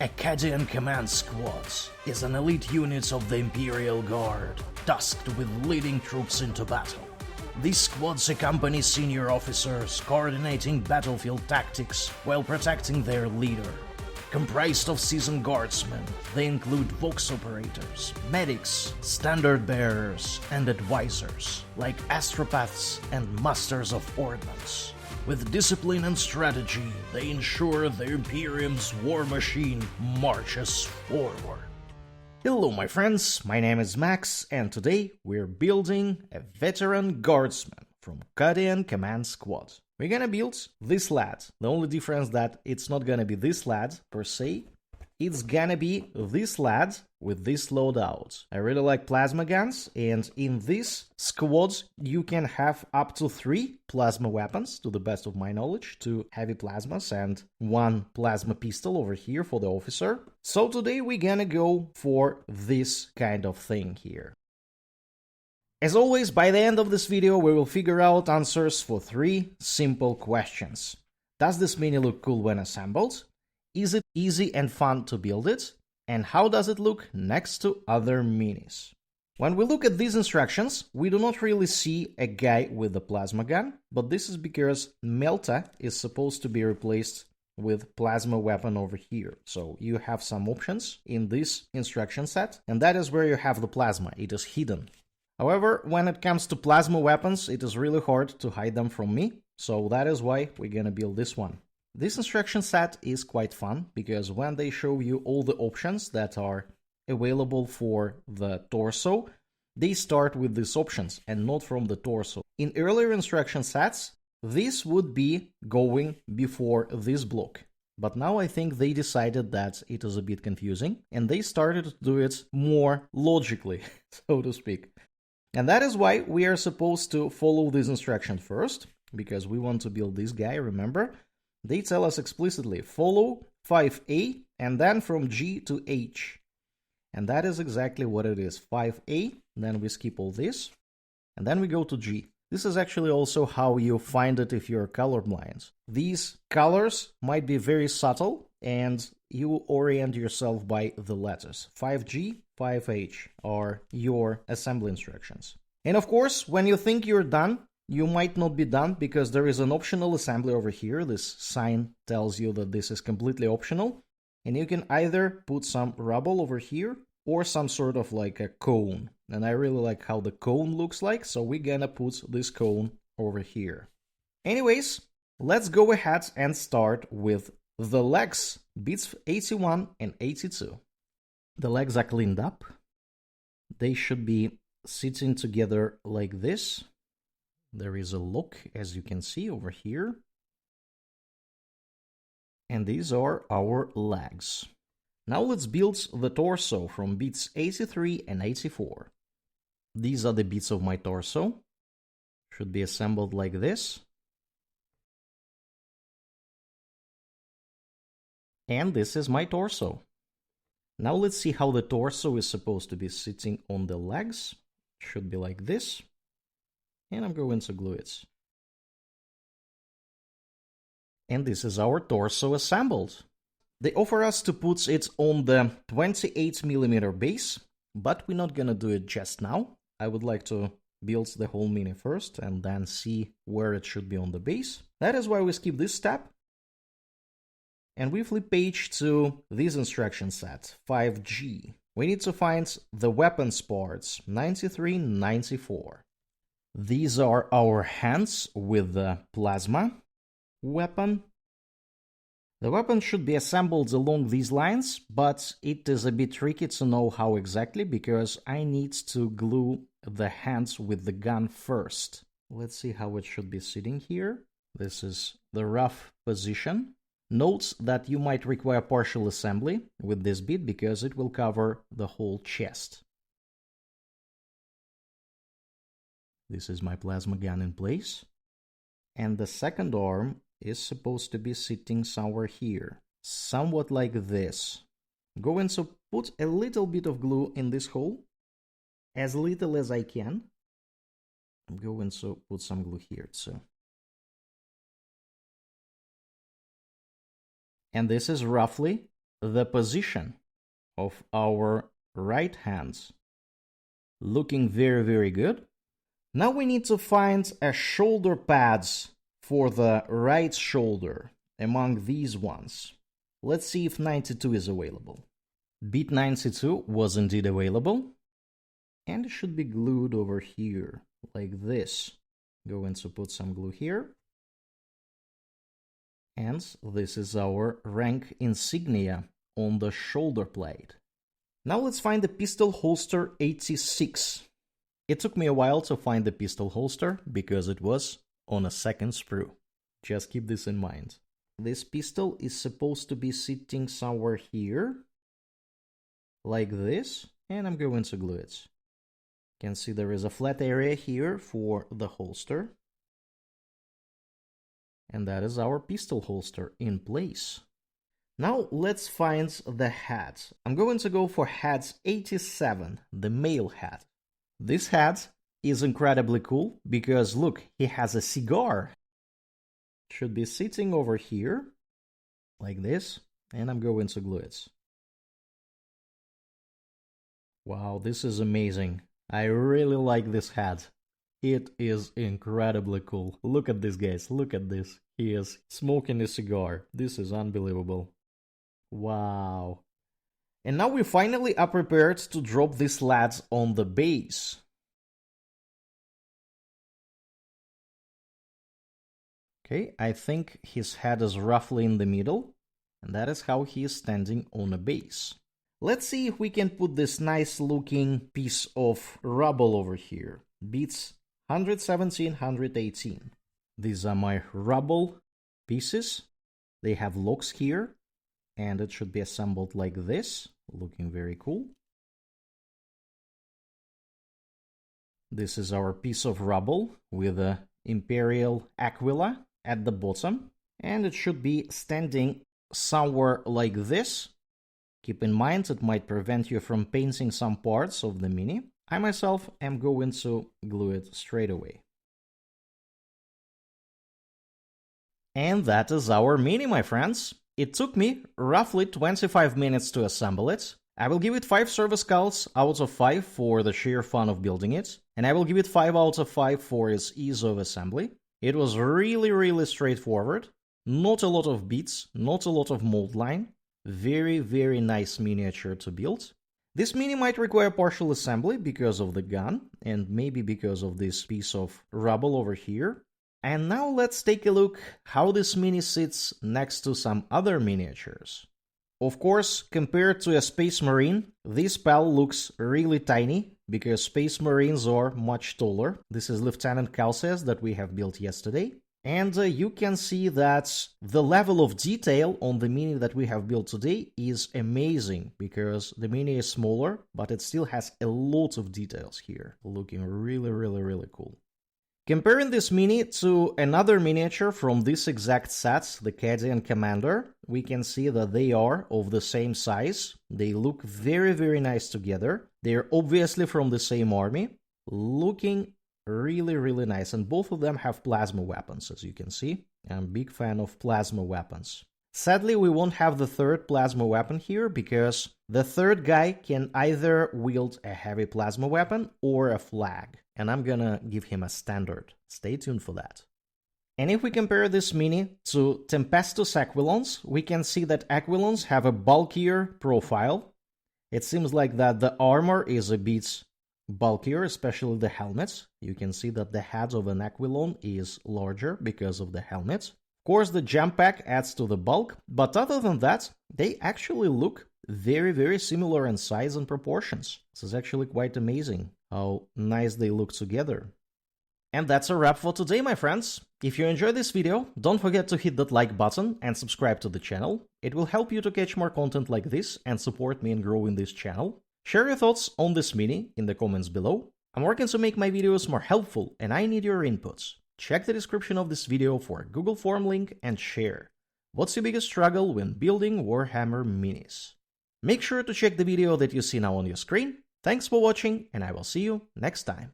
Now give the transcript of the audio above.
A Cadian command squad is an elite unit of the Imperial Guard, tasked with leading troops into battle. These squads accompany senior officers, coordinating battlefield tactics while protecting their leader. Comprised of seasoned guardsmen, they include Vox operators, medics, standard bearers, and advisors, like astropaths and masters of ordnance. With discipline and strategy, they ensure the Imperium's war machine marches forward. Hello my friends, my name is Max, and today we're building a veteran guardsman from Cadian Command Squad. We're gonna build this lad. The only difference that it's not gonna be this lad per se, it's gonna be this lad with this loadout. I really like plasma guns, and in this squad you can have up to 3 plasma weapons, to the best of my knowledge, 2 heavy plasmas and 1 plasma pistol over here for the officer. So today we're gonna go for this kind of thing here. As always, by the end of this video we will figure out answers for 3 simple questions. Does this mini look cool when assembled? Is it easy and fun to build it? And how does it look next to other minis? When we look at these instructions, we do not really see a guy with a plasma gun, but this is because Melta is supposed to be replaced with plasma weapon over here. So you have some options in this instruction set, and that is where you have the plasma. It is hidden. However, when it comes to plasma weapons, it is really hard to hide them from me, so that is why we're gonna build this one. This instruction set is quite fun, because when they show you all the options that are available for the torso, they start with these options and not from the torso. In earlier instruction sets, this would be going before this block. But now I think they decided that it is a bit confusing, and they started to do it more logically, so to speak. And that is why we are supposed to follow this instruction first, because we want to build this guy, remember? They tell us explicitly, follow 5A and then from G to H. And that is exactly what it is, 5A, then we skip all this, and then we go to G. This is actually also how you find it if you're colorblind. These colors might be very subtle, and you orient yourself by the letters. 5G, 5H are your assembly instructions. And of course, when you think you're done, you might not be done, because there is an optional assembly over here. This sign tells you that this is completely optional, and you can either put some rubble over here or some sort of like a cone. And I really like how the cone looks like, so we're gonna put this cone over here. Anyways, let's go ahead and start with the legs, bits 81 and 82. The legs are cleaned up. They should be sitting together like this. There is a lock, as you can see over here. And these are our legs. Now let's build the torso from bits 83 and 84. These are the bits of my torso. Should be assembled like this. And this is my torso. Now let's see how the torso is supposed to be sitting on the legs. Should be like this. And I'm going to glue it. And this is our torso assembled. They offer us to put it on the 28mm base, but we're not gonna do it just now. I would like to build the whole mini first and then see where it should be on the base. That is why we skip this step. And we flip page to this instruction set, 5G. We need to find the weapons parts, 93, 94. These are our hands with the plasma weapon. The weapon should be assembled along these lines, but it is a bit tricky to know how exactly, because I need to glue the hands with the gun first. Let's see how it should be sitting here. This is the rough position. Note that you might require partial assembly with this bit, because it will cover the whole chest. This is my plasma gun in place. And the second arm is supposed to be sitting somewhere here, somewhat like this. I'm going to put a little bit of glue in this hole, as little as I can. I'm going to put some glue here too. And this is roughly the position of our right hands. Looking very, very good. Now we need to find a shoulder pads for the right shoulder among these ones. Let's see if 92 is available. Bit 92 was indeed available. And it should be glued over here, like this. Going to put some glue here. And this is our rank insignia on the shoulder plate. Now let's find the pistol holster 86. It took me a while to find the pistol holster because it was on a second sprue. Just keep this in mind. This pistol is supposed to be sitting somewhere here, like this, and I'm going to glue it. You can see there is a flat area here for the holster. And that is our pistol holster in place. Now let's find the hat. I'm going to go for hat 87, the male hat. This hat is incredibly cool because look, he has a cigar. Should be sitting over here, like this, and I'm going to glue it. Wow, this is amazing. I really like this hat. It is incredibly cool. Look at this, guys. Look at this. He is smoking a cigar. This is unbelievable. Wow. And now we finally are prepared to drop these lads on the base. Okay, I think his head is roughly in the middle. And that is how he is standing on a base. Let's see if we can put this nice looking piece of rubble over here. Beats 117, 118. These are my rubble pieces. They have locks here. And it should be assembled like this. Looking very cool. This is our piece of rubble with a Imperial Aquila at the bottom. And it should be standing somewhere like this. Keep in mind, it might prevent you from painting some parts of the Mini. I myself am going to glue it straight away. And that is our Mini, my friends. It took me roughly 25 minutes to assemble it. I will give it 5 service calls out of 5 for the sheer fun of building it. And I will give it 5 out of 5 for its ease of assembly. It was really straightforward. Not a lot of beats, not a lot of mold line. Very nice miniature to build. This Mini might require partial assembly because of the gun and maybe because of this piece of rubble over here. And now let's take a look how this Mini sits next to some other miniatures. Of course, compared to a Space Marine, this pal looks really tiny because Space Marines are much taller. This is Lieutenant Calces that we have built yesterday. And you can see that the level of detail on the Mini that we have built today is amazing because the Mini is smaller, but it still has a lot of details here. Looking really cool. Comparing this Mini to another miniature from this exact set, the Cadian Commander, we can see that they are of the same size. They look very nice together. They are obviously from the same army. Looking really nice, and both of them have plasma weapons, as you can see. I'm a big fan of plasma weapons. Sadly, we won't have the third plasma weapon here because the third guy can either wield a heavy plasma weapon or a flag, and I'm gonna give him a standard. Stay tuned for that. And if we compare this Mini to Tempestus Aquilons, we can see that Aquilons have a bulkier profile. It seems like that the armor is a bit bulkier, especially the helmets. You can see that the head of an Aquilon is larger because of the helmet. Of course, the jump pack adds to the bulk, but other than that, they actually look very similar in size and proportions. This is actually quite amazing how nice they look together. And that's a wrap for today, my friends. If you enjoyed this video, don't forget to hit that like button and subscribe to the channel. It will help you to catch more content like this and support me in growing this channel. Share your thoughts on this Mini in the comments below. I'm working to make my videos more helpful and I need your inputs. Check the description of this video for a Google form link and share. What's your biggest struggle when building Warhammer Minis? Make sure to check the video that you see now on your screen. Thanks for watching and I will see you next time.